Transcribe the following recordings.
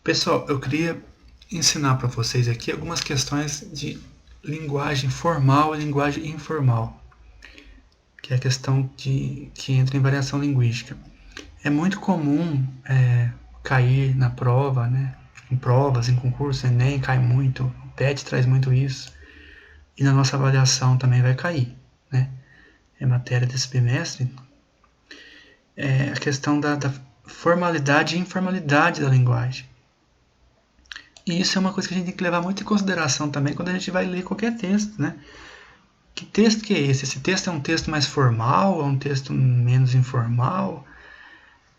Pessoal, eu queria ensinar para vocês aqui algumas questões de linguagem formal e linguagem informal, que é a questão que entra em variação linguística. É muito comum cair na prova, né? Em provas, em concurso, Enem cai muito, o PET traz muito isso, e na nossa avaliação também vai cair, né? É matéria desse bimestre, é a questão da formalidade e informalidade da linguagem. E isso é uma coisa que a gente tem que levar muito em consideração também quando a gente vai ler qualquer texto, né? Que texto que é esse? Esse texto é um texto mais formal, é um texto menos informal,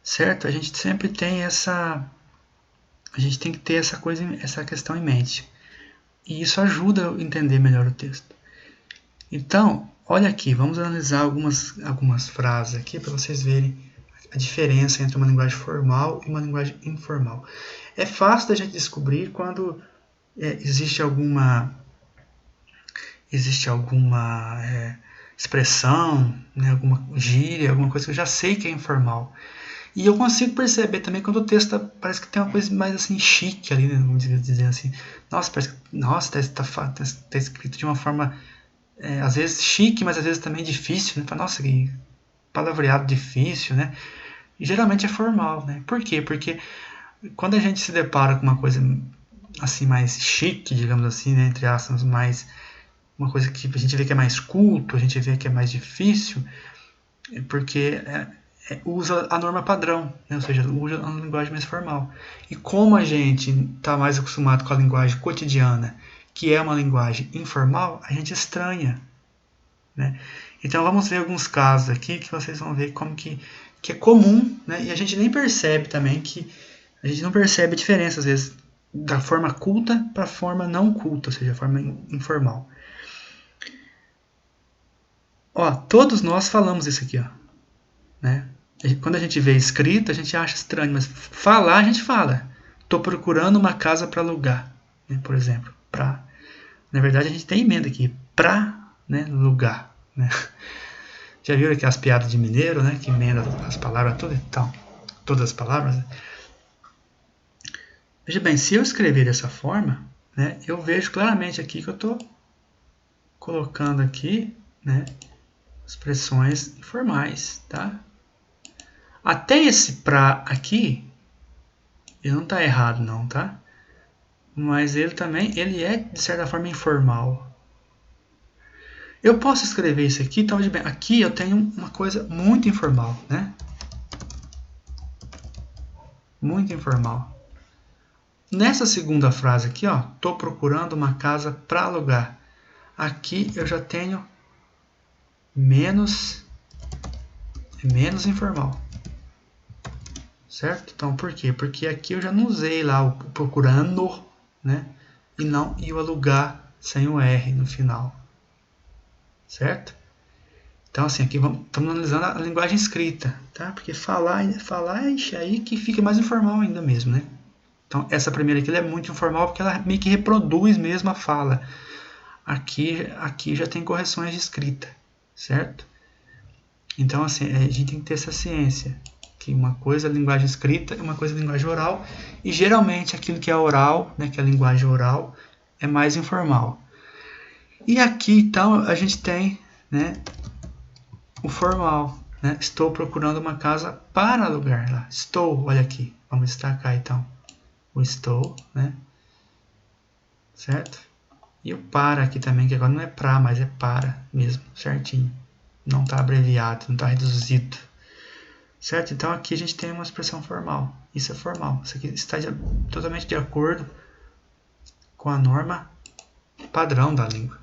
certo? A gente sempre tem a gente tem que ter essa questão em mente. E isso ajuda a entender melhor o texto. Então, olha aqui, vamos analisar algumas frases aqui para vocês verem a diferença entre uma linguagem formal e uma linguagem informal. É fácil da gente descobrir quando existe alguma expressão, né, alguma gíria, alguma coisa que eu já sei que é informal. E eu consigo perceber também quando o texto parece que tem uma coisa mais assim chique ali, né, vamos dizer assim. Nossa, parece que tá escrito de uma forma às vezes chique, mas às vezes também difícil, né? Nossa, que palavreado difícil, né? E geralmente é formal, né? Por quê? Porque quando a gente se depara com uma coisa assim mais chique, digamos assim, né, entre aspas, mais uma coisa que a gente vê que é mais culto, a gente vê que é mais difícil, porque usa a norma padrão, né? Ou seja, usa a linguagem mais formal. E como a gente está mais acostumado com a linguagem cotidiana, que é uma linguagem informal, a gente estranha, né? Então vamos ver alguns casos aqui que vocês vão ver como que é comum, né? E a gente nem percebe também que a gente não percebe a diferença às vezes da forma culta para a forma não culta, ou seja, a forma informal. Ó, todos nós falamos isso aqui, ó, né? Quando a gente vê escrito, a gente acha estranho, mas falar a gente fala. Tô procurando uma casa para alugar, né? Por exemplo, pra. Na verdade, a gente tem emenda aqui, pra, né, lugar, né? Já viram aqui as piadas de mineiro, né? Que emenda as palavras todas, então, todas as palavras. Né? Veja bem, se eu escrever dessa forma, né? Eu vejo claramente aqui que eu tô colocando aqui, né? Expressões informais, tá? Até esse pra aqui, ele não está errado não, tá? Mas ele também, ele é de certa forma informal. Eu posso escrever isso aqui, então, bem, aqui eu tenho uma coisa muito informal, né? Muito informal. Nessa segunda frase aqui, ó, tô procurando uma casa para alugar. Aqui eu já tenho menos informal. Certo? Então, por quê? Porque aqui eu já não usei lá o procurando, né? E o alugar sem o R no final. Certo? Então, assim, aqui estamos analisando a linguagem escrita, tá? Porque falar aí que fica mais informal ainda mesmo, né? Então, essa primeira aqui é muito informal porque ela meio que reproduz mesmo a fala. Aqui já tem correções de escrita, certo? Então, assim, a gente tem que ter essa ciência. Que uma coisa é a linguagem escrita e uma coisa é a linguagem oral. E geralmente aquilo que é oral, né, que é a linguagem oral, é mais informal. E aqui, então, a gente tem, né, o formal. Né? Estou procurando uma casa para alugar. Lá. Estou, olha aqui. Vamos destacar, então. O estou, né? Certo? E o para aqui também, que agora não é para, mas é para mesmo, certinho. Não está abreviado, não está reduzido. Certo? Então aqui a gente tem uma expressão formal. Isso é formal. Isso aqui está totalmente de acordo com a norma padrão da língua.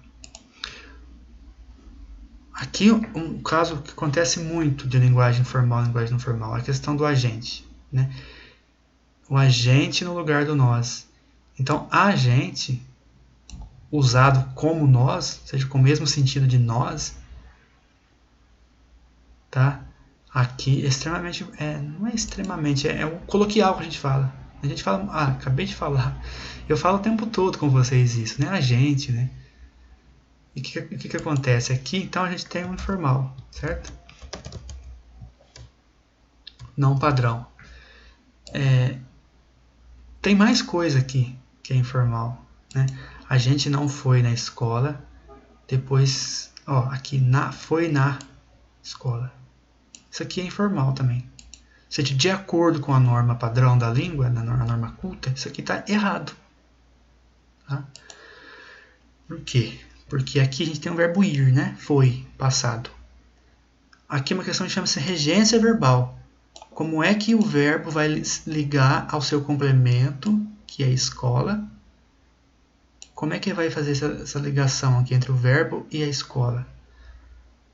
Aqui um caso que acontece muito de linguagem formal e linguagem não formal é a questão do agente. Né? O agente no lugar do nós. Então, agente, usado como nós, ou seja, com o mesmo sentido de nós, tá? Aqui, extremamente, não é extremamente, é o coloquial que a gente fala. A gente fala, acabei de falar. Eu falo o tempo todo com vocês isso, né? A gente, né? E o que acontece aqui? Então a gente tem um informal, certo? Não padrão. tem mais coisa aqui que é informal, né? A gente não foi na escola, depois, ó, aqui foi na escola. Isso aqui é informal também. Se de acordo com a norma padrão da língua, a norma culta, isso aqui está errado. Tá? Por quê? Porque aqui a gente tem um verbo ir, né? Foi, passado. Aqui é uma questão que chama-se regência verbal. Como é que o verbo vai ligar ao seu complemento, que é escola? Como é que vai fazer essa ligação aqui entre o verbo e a escola?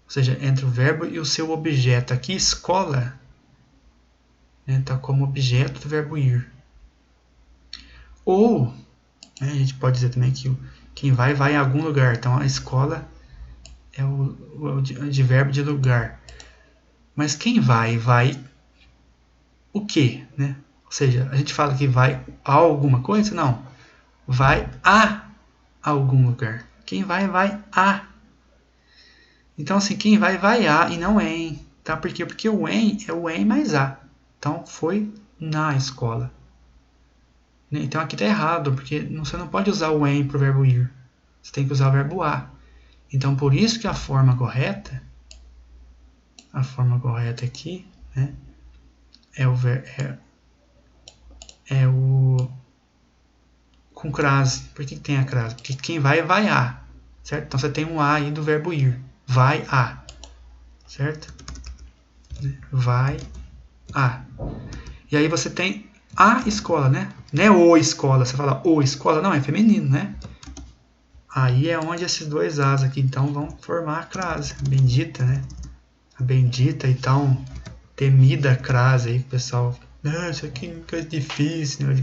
Ou seja, entre o verbo e o seu objeto. Aqui, escola, está como objeto do verbo ir. Ou, né, a gente pode dizer também que quem vai em algum lugar. Então, a escola é o advérbio de lugar. Mas quem vai o quê? Né? Ou seja, a gente fala que vai a alguma coisa? Não. Vai a algum lugar. Quem vai a. Então, assim, quem vai a e não em. Tá? Por quê? Porque o em é o em mais a. Então, foi na escola. Então, aqui está errado, porque você não pode usar o em para o verbo ir. Você tem que usar o verbo a. Então, por isso que a forma correta aqui, né, é o com crase. Por que tem a crase? Porque quem vai a. Certo? Então, você tem um a aí do verbo ir. Vai a. Certo? Vai a. E aí você tem a escola, né? Não é o escola. Você fala o escola. Não, é feminino, né? Aí é onde esses dois as aqui, então, vão formar a crase. Bendita, né? A bendita e tão temida crase aí, que o pessoal... Não, isso aqui é difícil. Não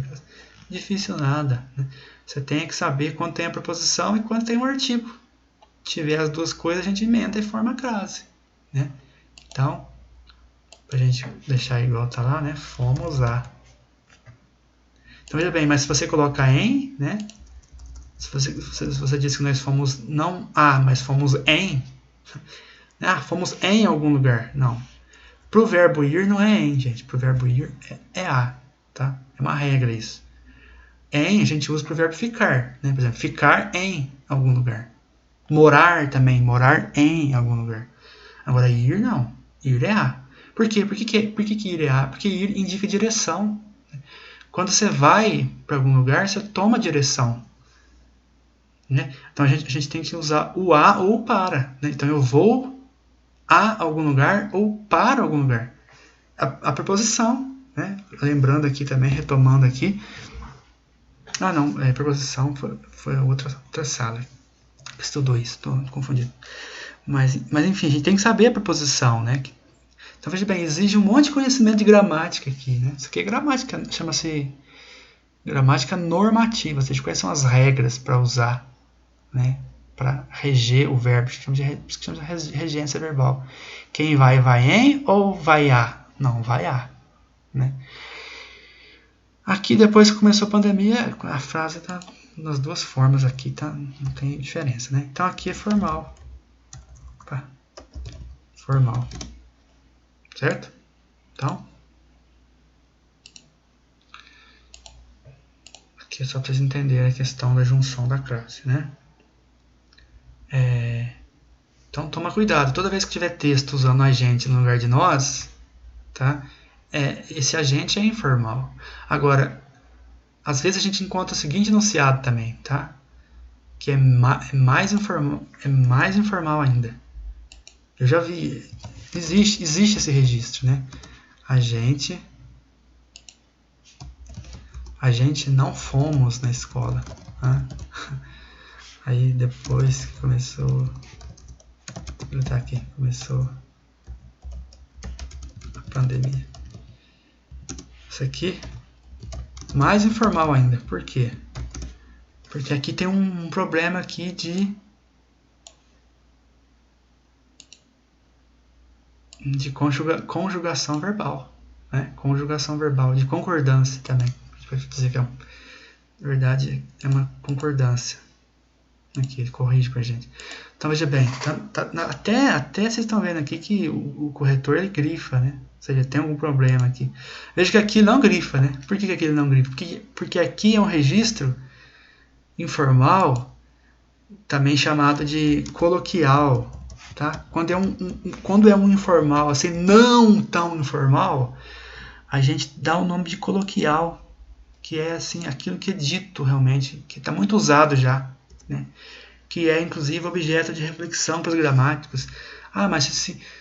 difícil nada. Né? Você tem que saber quando tem a preposição e quando tem um artigo. Se tiver as duas coisas, a gente emenda e forma a crase. Né? Então, para a gente deixar igual tá lá, né? Fomos a. Então, veja bem, mas se você coloca em, né? Se você diz que nós fomos não a, mas fomos em. Ah, fomos em algum lugar. Não. Para o verbo ir não é em, gente. Para o verbo ir é a. Tá? É uma regra isso. Em a gente usa para o verbo ficar. Né? Por exemplo, ficar em algum lugar. Morar também. Morar em algum lugar. Agora, ir não. Ir é a. Por quê? Por que ir é a? Porque ir indica direção. Quando você vai para algum lugar, você toma direção. Né? Então, a gente tem que usar o a ou para. Né? Então, eu vou a algum lugar ou para algum lugar. A preposição. Né? Lembrando aqui também, retomando aqui. Ah, não. Preposição foi outra sala. Estudou isso. Estou confundido. Mas, enfim, a gente tem que saber a preposição. Né? Então, veja bem, exige um monte de conhecimento de gramática aqui. Né? Isso aqui é gramática. Chama-se gramática normativa. Vocês conhecem as regras para usar. Né, para reger o verbo, que chama de regência verbal. Quem vai em ou vai a? Não, vai a. Né? Aqui, depois que começou a pandemia, a frase está nas duas formas aqui, tá? Não tem diferença. Né? Então, aqui é formal. Opa. Formal. Certo? Então, aqui é só para vocês entenderem a questão da junção da classe, né? Então, toma cuidado. Toda vez que tiver texto usando agente no lugar de nós, tá? Esse agente é informal. Agora, às vezes a gente encontra o seguinte enunciado também, tá? Que é mais informal ainda. Eu já vi. Existe esse registro, né? A gente não fomos na escola. Tá? Aí depois que começou... Ele tá aqui. Começou a pandemia. Isso aqui, mais informal ainda. Por quê? Porque aqui tem um problema aqui de conjugação verbal. Né? Conjugação verbal, de concordância também. A gente pode dizer que na verdade é uma concordância. Aqui, ele corrige pra gente. Então, veja bem, até vocês estão vendo aqui que o corretor ele grifa, né? seja, tem algum problema aqui. Veja que aqui não grifa, né? Por que aqui ele não grifa? Porque aqui é um registro informal, também chamado de coloquial, tá? Quando é um informal, assim, não tão informal, a gente dá o nome de coloquial, que é assim aquilo que é dito realmente, que está muito usado já, né? Que é inclusive objeto de reflexão para os gramáticos. Ah, mas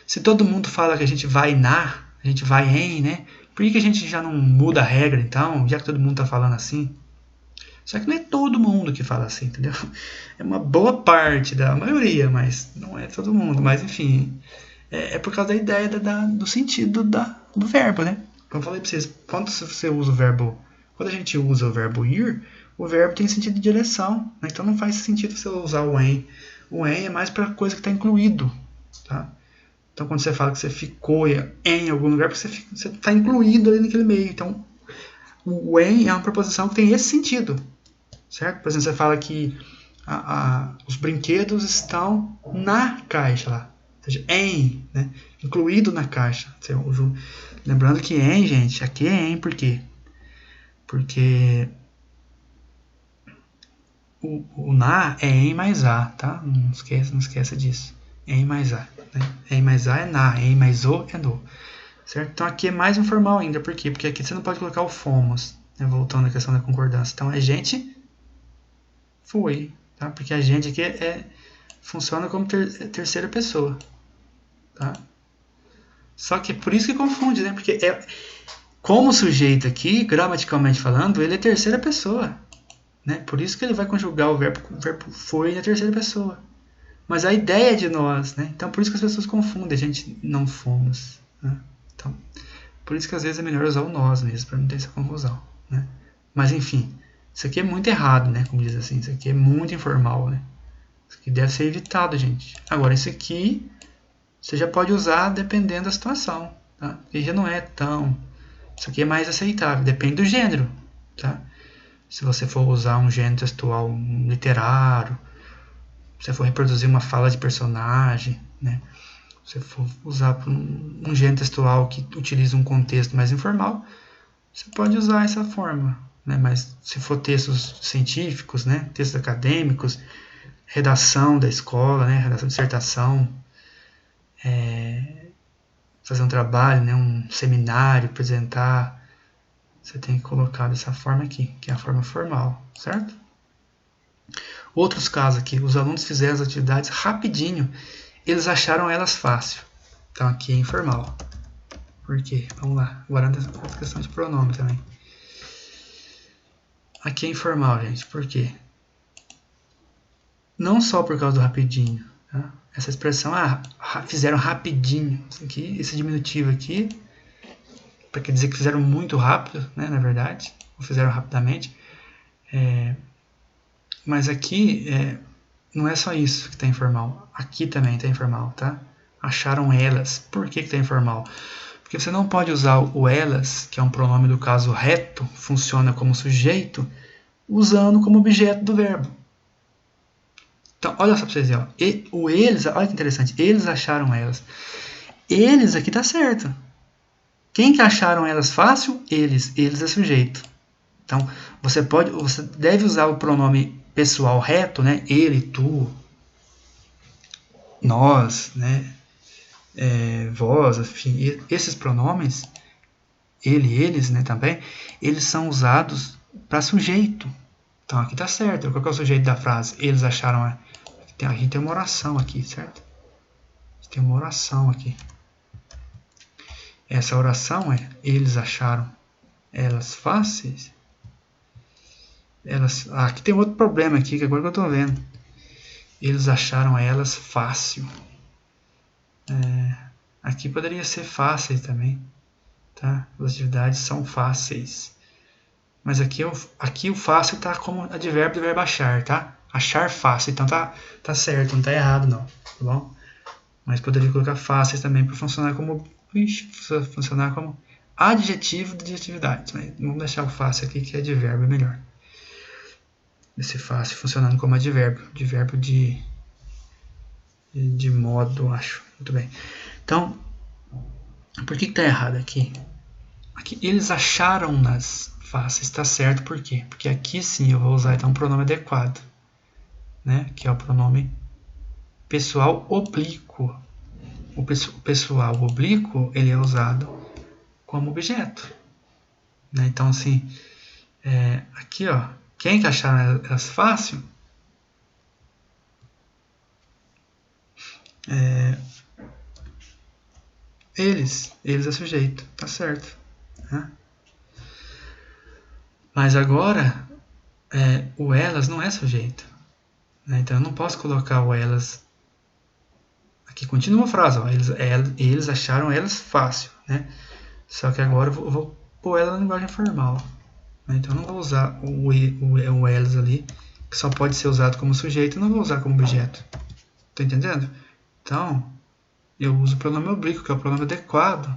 se todo mundo fala que a gente vai a gente vai em, né? Por que a gente já não muda a regra então, já que todo mundo está falando assim? Só que não é todo mundo que fala assim, entendeu? É uma boa parte da maioria, mas não é todo mundo. Mas enfim, é por causa da ideia do sentido do verbo, né? Como eu falei para vocês, quando você usa o verbo, quando a gente usa o verbo ir, o verbo tem sentido de direção, né? Então não faz sentido você usar o em. O em é mais para coisa que está incluído, tá? Então quando você fala que você ficou em algum lugar, porque você está incluído ali naquele meio. Então o em é uma preposição que tem esse sentido, certo? Por exemplo, você fala que os brinquedos estão na caixa lá, ou seja, em, né? Incluído na caixa. Lembrando que em, gente, aqui é em, por quê? Porque o na é em mais a, tá? Não esqueça disso. Em mais a, né? Em mais a é na, em mais o é no, certo? Então aqui é mais informal ainda, por quê? Porque aqui você não pode colocar o fomos, né? Voltando à questão da concordância. Então a gente foi, tá? Porque a gente aqui funciona como terceira pessoa, tá? Só que é por isso que confunde, né? Porque como sujeito aqui, gramaticalmente falando, ele é terceira pessoa, né? Por isso que ele vai conjugar o verbo foi na terceira pessoa. Mas a ideia é de nós, né? Então por isso que as pessoas confundem, a gente não fomos, né? Então, por isso que às vezes é melhor usar o nós mesmo, para não ter essa confusão, né? Mas enfim, isso aqui é muito errado, né? Como diz assim, isso aqui é muito informal, né? Isso aqui deve ser evitado, gente. Agora, isso aqui você já pode usar dependendo da situação, tá? E já não é tão... Isso aqui é mais aceitável, depende do gênero, tá? Se você for usar um gênero textual literário, se você for reproduzir uma fala de personagem, né? Se você for usar um gênero textual que utiliza um contexto mais informal, você pode usar essa forma, né? Mas se for textos científicos, né? Textos acadêmicos, redação da escola, né? Redação de dissertação, fazer um trabalho, né? Um seminário, apresentar, você tem que colocar dessa forma aqui, que é a forma formal, certo? Outros casos aqui, os alunos fizeram as atividades rapidinho, eles acharam elas fácil. Então aqui é informal. Por quê? Vamos lá, agora a questão de pronome também. Aqui é informal, gente, por quê? Não só por causa do rapidinho, tá? Essa expressão, fizeram rapidinho, esse diminutivo aqui, para quer dizer que fizeram muito rápido, né, na verdade, ou fizeram rapidamente. Mas aqui não é só isso que está informal. Aqui também está informal, tá? Acharam elas. Por que está informal? Porque você não pode usar o elas, que é um pronome do caso reto, funciona como sujeito, usando como objeto do verbo. Então, olha só para vocês verem. O eles, olha que interessante. Eles acharam elas. Eles aqui está certo. Quem que acharam elas fácil? Eles. Eles é sujeito. Então, você deve usar o pronome pessoal reto, né? Ele, tu, nós, né? Vós, enfim, esses pronomes, ele, eles, né? Também, eles são usados para sujeito. Então, aqui tá certo. Qual que é o sujeito da frase? Eles acharam. A gente tem uma oração aqui, certo? Tem uma oração aqui. Essa oração eles acharam elas fáceis. Aqui tem outro problema aqui, que agora que eu estou vendo. Eles acharam elas fácil. Aqui poderia ser fáceis também, tá? As atividades são fáceis. Mas aqui o fácil está como advérbio do verbo achar, tá? Achar fácil, então tá certo, não está errado não, tá bom? Mas poderia colocar fáceis também para funcionar como adjetivo de atividades. Mas vamos deixar o fácil aqui, que é advérbio, é melhor. Esse fácil funcionando como advérbio de modo, acho. Muito bem. Então, Por que está errado aqui? Aqui eles acharam-nas fáceis, está certo, por quê? Porque aqui sim eu vou usar então um pronome adequado, né? Que é o pronome pessoal oblíquo. O pessoal oblíquo ele é usado como objeto, né? Então assim, aqui ó, quem que acharam elas fácil? Eles é sujeito, tá certo, né? Mas agora o elas não é sujeito, né? Então eu não posso colocar o elas. Aqui continua a frase, ó, eles acharam elas fácil, né? Só que agora eu vou pôr ela na linguagem formal, né? Então eu não vou usar o elas ali, que só pode ser usado como sujeito, eu não vou usar como objeto. Tá entendendo? Então eu uso o pronome oblíquo, que é o pronome adequado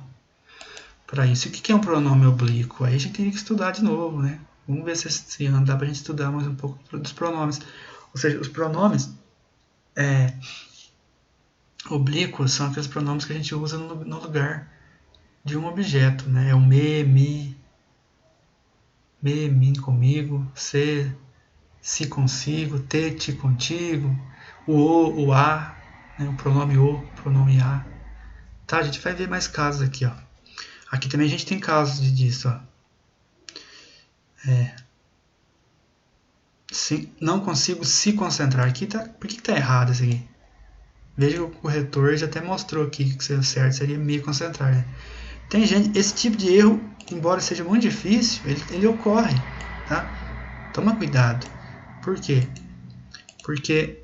para isso. E o que é um pronome oblíquo? Aí a gente teria que estudar de novo, né? Vamos ver se dá para a gente estudar mais um pouco dos pronomes. Ou seja, os pronomes oblíquos são aqueles pronomes que a gente usa no lugar de um objeto, né? É o me, mi, mim, comigo, se consigo, te, contigo, o a, né? O pronome o, pronome a. Tá, a gente vai ver mais casos aqui, ó. Aqui também a gente tem casos disso, ó. Não consigo se concentrar. Aqui tá, por que tá errado isso aqui? Veja que o corretor já até mostrou aqui que o certo seria me concentrar, né? Tem gente, esse tipo de erro, embora seja muito difícil, ele ocorre, tá? Toma cuidado. Por quê? Porque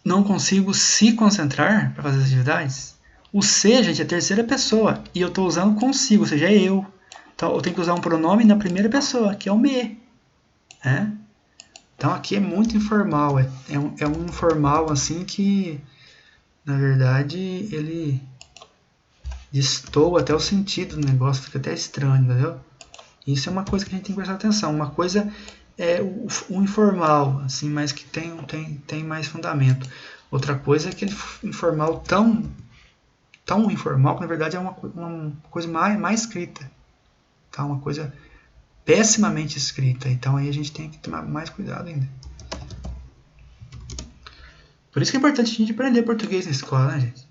não consigo se concentrar para fazer as atividades. O se, gente, é a terceira pessoa e eu estou usando consigo, ou seja, é eu. Então eu tenho que usar um pronome na primeira pessoa, que é o me, né? Então aqui é muito informal, é um informal assim que, na verdade, ele destoa até o sentido do negócio, fica até estranho, entendeu? Isso é uma coisa que a gente tem que prestar atenção. Uma coisa é o informal, assim, mas que tem mais fundamento. Outra coisa é aquele informal tão informal que na verdade é uma coisa mais escrita, tá? Uma coisa pessimamente escrita. Então aí a gente tem que tomar mais cuidado ainda. Por isso que é importante a gente aprender português na escola, né, gente?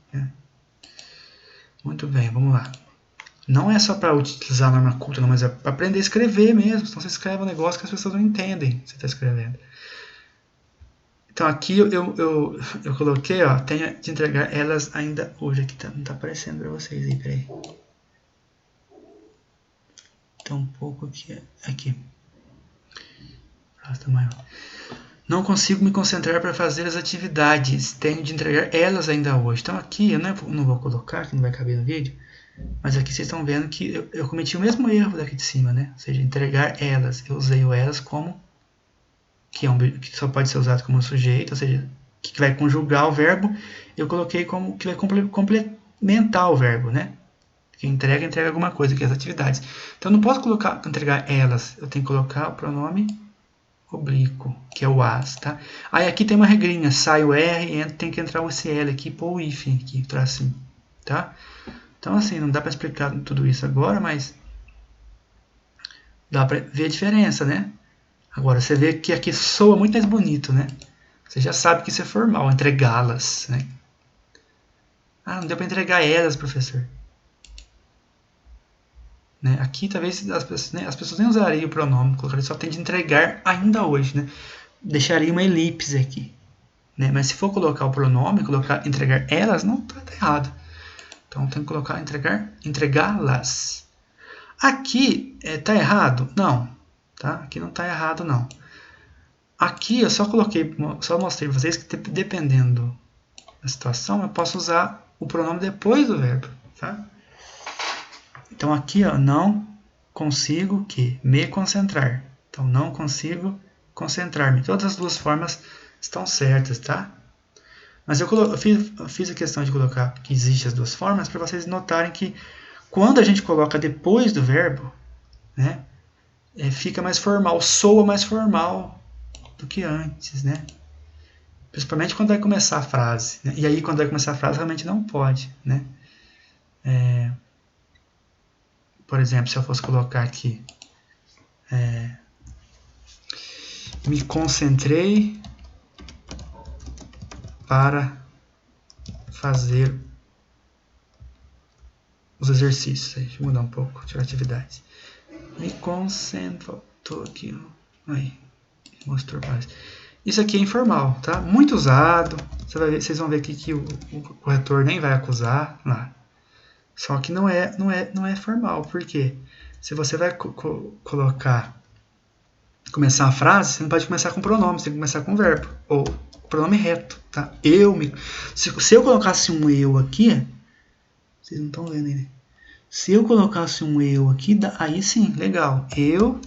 Muito bem, vamos lá. Não é só para utilizar a norma culta, não, mas é para aprender a escrever mesmo. Então você escreve um negócio que as pessoas não entendem que você está escrevendo. Então aqui eu coloquei, ó, tenho de entregar elas ainda hoje. Aqui não está aparecendo para vocês aí, peraí. Tá um pouco aqui. Não consigo me concentrar para fazer as atividades. Tenho de entregar elas ainda hoje. Então aqui eu não vou colocar, que não vai caber no vídeo. Mas aqui vocês estão vendo que eu cometi o mesmo erro daqui de cima, né? Ou seja, entregar elas. Eu usei o elas como que só pode ser usado como sujeito, ou seja, que vai conjugar o verbo. Eu coloquei como que vai complementar o verbo, né? Que entrega alguma coisa, que é as atividades. Então eu não posso entregar elas. Eu tenho que colocar o pronome oblíquo, que é o as, tá? Aí aqui tem uma regrinha, sai o R, tem que entrar o SL aqui, pôr o if aqui, tracinho, tá? Então assim, não dá para explicar tudo isso agora, mas dá para ver a diferença, né? Agora, você vê que aqui soa muito mais bonito, né? Você já sabe que isso é formal, entregá-las, né? Ah, não deu para entregar elas, professor. Né? Aqui, talvez, as pessoas nem usariam o pronome, colocaria só tem de entregar ainda hoje, né? Deixaria uma elipse aqui. Né? Mas se for colocar o pronome, colocar entregar elas, não, tá errado. Então, tem que colocar entregá-las. Aqui, tá errado? Não. Tá? Aqui não está errado, não. Aqui eu só mostrei para vocês que dependendo da situação, eu posso usar o pronome depois do verbo, tá? Então aqui, ó, não consigo me concentrar. Então não consigo concentrar-me. Todas as duas formas estão certas, tá? Mas eu fiz a questão de colocar que existem as duas formas para vocês notarem que quando a gente coloca depois do verbo, né? Fica mais formal, soa mais formal do que antes, né? Principalmente quando vai começar a frase, né? E aí, quando vai começar a frase, realmente não pode, né? Por exemplo, se eu fosse colocar aqui, me concentrei para fazer os exercícios. Deixa eu mudar um pouco, tirar atividades. Me concentro, tô aqui, aí, mostrou mais. Isso aqui é informal, tá? Muito usado. Vocês vão ver aqui que o corretor nem vai acusar lá. Só que não é formal. Por quê? Se você vai começar a frase, você não pode começar com pronome, você tem que começar com verbo. Ou pronome reto, tá? Se eu colocasse um eu aqui, vocês não estão vendo aí. Se eu colocasse um eu aqui, aí sim, legal. Eu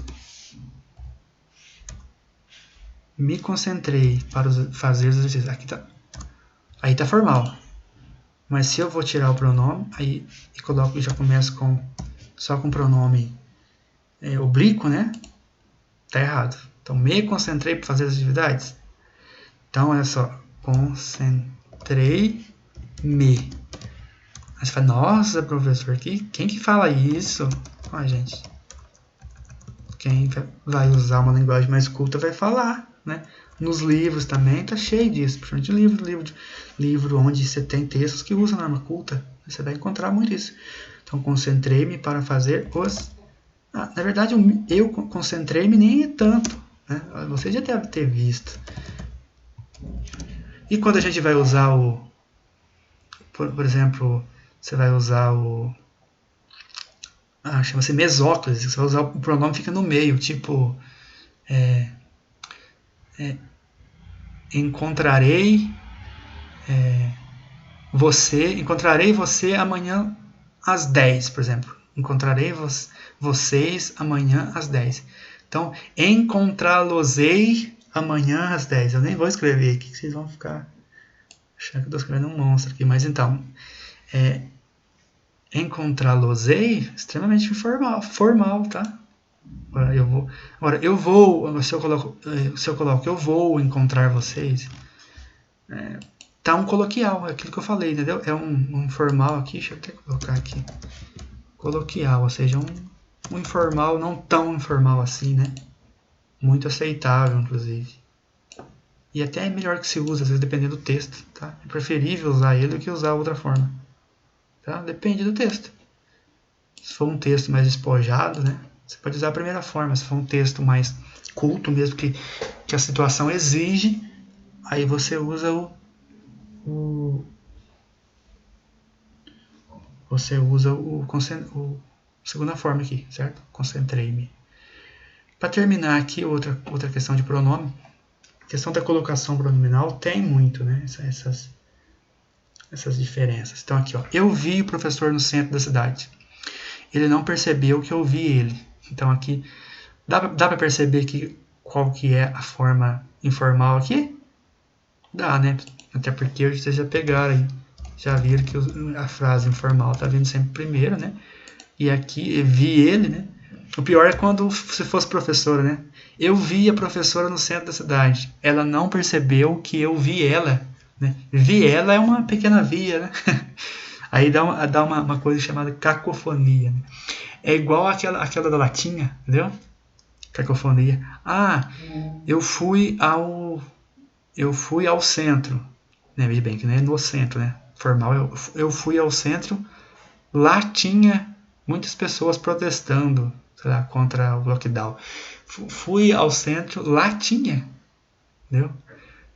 me concentrei para fazer os exercícios. Aqui tá. Aí tá formal. Mas se eu vou tirar o pronome, aí e coloco, já começo só com o pronome oblíquo, né? Tá errado. Então, me concentrei para fazer as atividades. Então, olha só. Concentrei-me. Aí você fala, nossa, professor, quem que fala isso? Ó, gente. Quem vai usar uma linguagem mais culta vai falar, né? Nos livros também tá cheio disso, principalmente livro onde você tem textos que usam norma culta, você vai encontrar muito isso. Então, concentrei-me para fazer os... na verdade, eu concentrei-me nem é tanto, né? Você já deve ter visto. E quando a gente vai usar por exemplo, você vai usar chama-se mesóclise, você vai usar o pronome fica no meio, tipo encontrarei você amanhã às 10, por exemplo. Encontrarei vocês amanhã às 10. Então, encontrá-los-ei amanhã às 10. Eu nem vou escrever aqui, que vocês vão ficar achando que eu estou escrevendo um monstro aqui. Mas então, encontrá-los-ei, extremamente formal, tá? Se eu coloco eu vou encontrar vocês, tá um coloquial, é aquilo que eu falei, entendeu? É um formal aqui, deixa eu até colocar aqui, coloquial, ou seja, um informal, não tão informal assim, né? Muito aceitável, inclusive. E até é melhor que se use, às vezes, dependendo do texto, tá? É preferível usar ele do que usar outra forma, tá? Depende do texto. Se for um texto mais despojado, né? Você pode usar a primeira forma. Se for um texto mais culto mesmo, que a situação exige, aí você usa segunda forma aqui, certo? Concentrei-me. Para terminar aqui, outra questão de pronome. A questão da colocação pronominal tem muito, né? Essas diferenças. Então aqui, ó, eu vi o professor no centro da cidade. Ele não percebeu que eu vi ele. Então aqui, dá para perceber qual que é a forma informal aqui? Dá, né? Até porque vocês já pegaram aí, já viram que a frase informal está vindo sempre primeiro, né? E aqui, vi ele, né? O pior é quando se fosse professora, né? Eu vi a professora no centro da cidade. Ela não percebeu que eu vi ela, né? Vi ela é uma pequena via, né? Aí dá uma coisa chamada cacofonia, né? É igual aquela da latinha, entendeu? Cacofonia. Eu fui ao centro. Né? Veja bem que não é no centro, né? Formal. Eu fui ao centro. Lá tinha muitas pessoas protestando, sei lá, contra o lockdown. Fui ao centro. Lá tinha. Entendeu?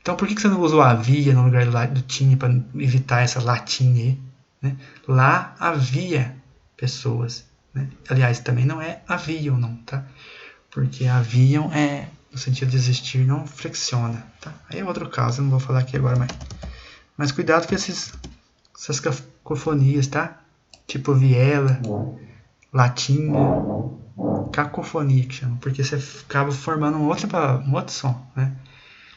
Então por que você não usou havia no lugar do tinha para evitar essa latinha aí? Né? Lá havia pessoas. Né? Aliás, também não é haviam, não, tá? Porque haviam é no sentido de existir, não flexiona, tá? Aí é outro caso, eu não vou falar aqui agora mais. Mas cuidado com essas cacofonias, tá? Tipo viela, latinha, cacofonia que chama, porque você acaba formando um outro som, né?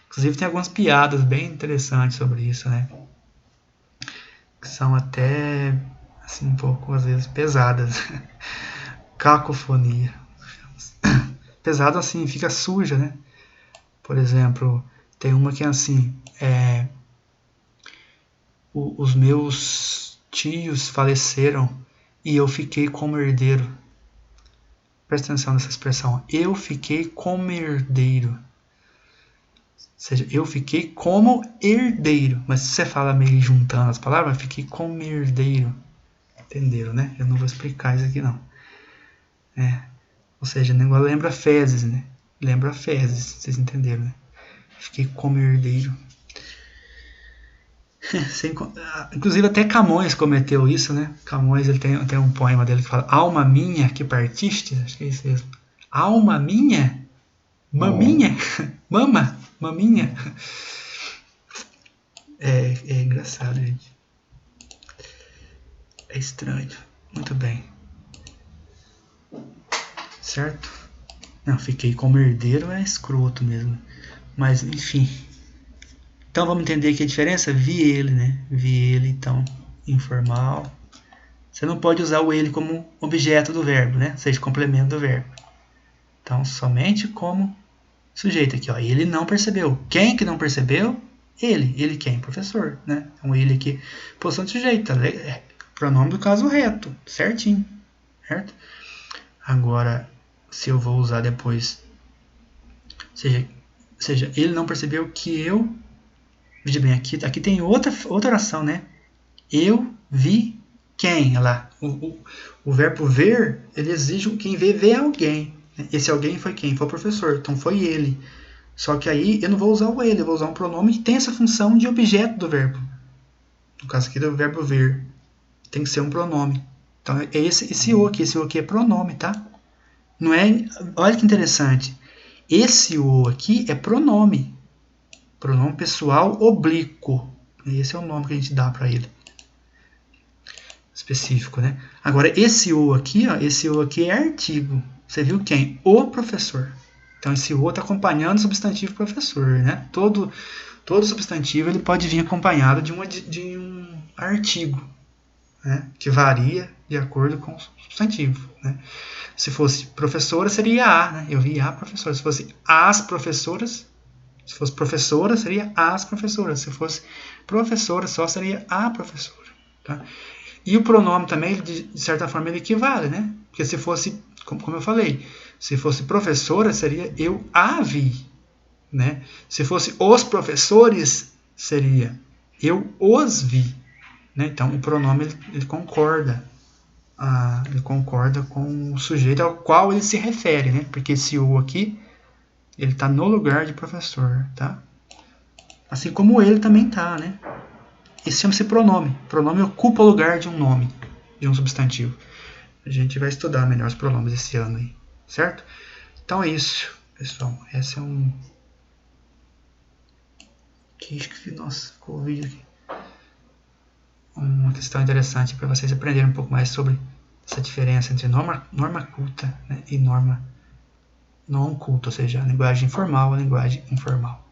Inclusive tem algumas piadas bem interessantes sobre isso, né? Que são até assim um pouco às vezes pesadas. Cacofonia. Pesado assim, fica suja, né? Por exemplo, Tem uma que é assim, os meus tios faleceram e eu fiquei como herdeiro. Presta atenção nessa expressão. Eu fiquei como herdeiro. Ou seja, eu fiquei como herdeiro. Mas se você fala meio juntando as palavras, fiquei como herdeiro. Entenderam, né? Eu não vou explicar isso aqui, não. Ou seja, o negócio lembra fezes, né? Lembra fezes, vocês entenderam, né? Fiquei como herdeiro. Inclusive até Camões cometeu isso, né? Camões ele tem um poema dele que fala: alma minha que partiste, acho que é isso mesmo. Alma minha? Maminha? Mama? Maminha? É engraçado, gente. É estranho. Muito bem. Certo? Não, fiquei como herdeiro é escroto mesmo. Mas, enfim. Então vamos entender aqui a diferença? Vi ele, né? Vi ele, então, informal. Você não pode usar o ele como objeto do verbo, né? Ou seja, complemento do verbo. Então, somente como sujeito aqui, ó. Ele não percebeu. Quem que não percebeu? Ele. Ele quem? Professor, né? Então, ele aqui, posição de sujeito. Pronome do caso reto. Certinho. Certo? Agora, se eu vou usar depois... Ou seja, ele não percebeu que eu... Veja bem, aqui tem outra oração, né? Eu vi quem? Olha lá. O verbo ver, ele exige quem vê alguém. Esse alguém foi quem? Foi o professor. Então foi ele. Só que aí eu não vou usar o ele, eu vou usar um pronome que tem essa função de objeto do verbo. No caso aqui do verbo ver. Tem que ser um pronome. Então é esse o aqui. Esse o aqui é pronome, tá? Não é... Olha que interessante. Esse o aqui é pronome. Pronome pessoal oblíquo. Esse é o nome que a gente dá para ele. Específico, né? Agora, esse o aqui, ó, esse o aqui é artigo. Você viu quem? O professor. Então, esse o está acompanhando o substantivo professor, né? Todo substantivo ele pode vir acompanhado de um artigo, né? Que varia de acordo com o substantivo, né? Se fosse professora, seria a, né? Eu vi a professora. Se fosse as professoras... Se fosse professora, seria as professoras. Se fosse professora, só seria a professora. Tá? E o pronome também, de certa forma, ele equivale, né? Porque se fosse, como eu falei, se fosse professora, seria eu a vi. Né? Se fosse os professores, seria eu os vi. Né? Então, o pronome ele concorda. Ele concorda com o sujeito ao qual ele se refere. Né? Porque esse o aqui... Ele está no lugar de professor, tá? Assim como ele também está, né? Isso chama-se pronome. Pronome ocupa o lugar de um nome, de um substantivo. A gente vai estudar melhor os pronomes esse ano aí, certo? Então é isso, pessoal. Esse é um... Nossa, ficou o vídeo aqui. Uma questão interessante para vocês aprenderem um pouco mais sobre essa diferença entre norma culta, né, e norma não culta, ou seja, a linguagem formal e a linguagem informal.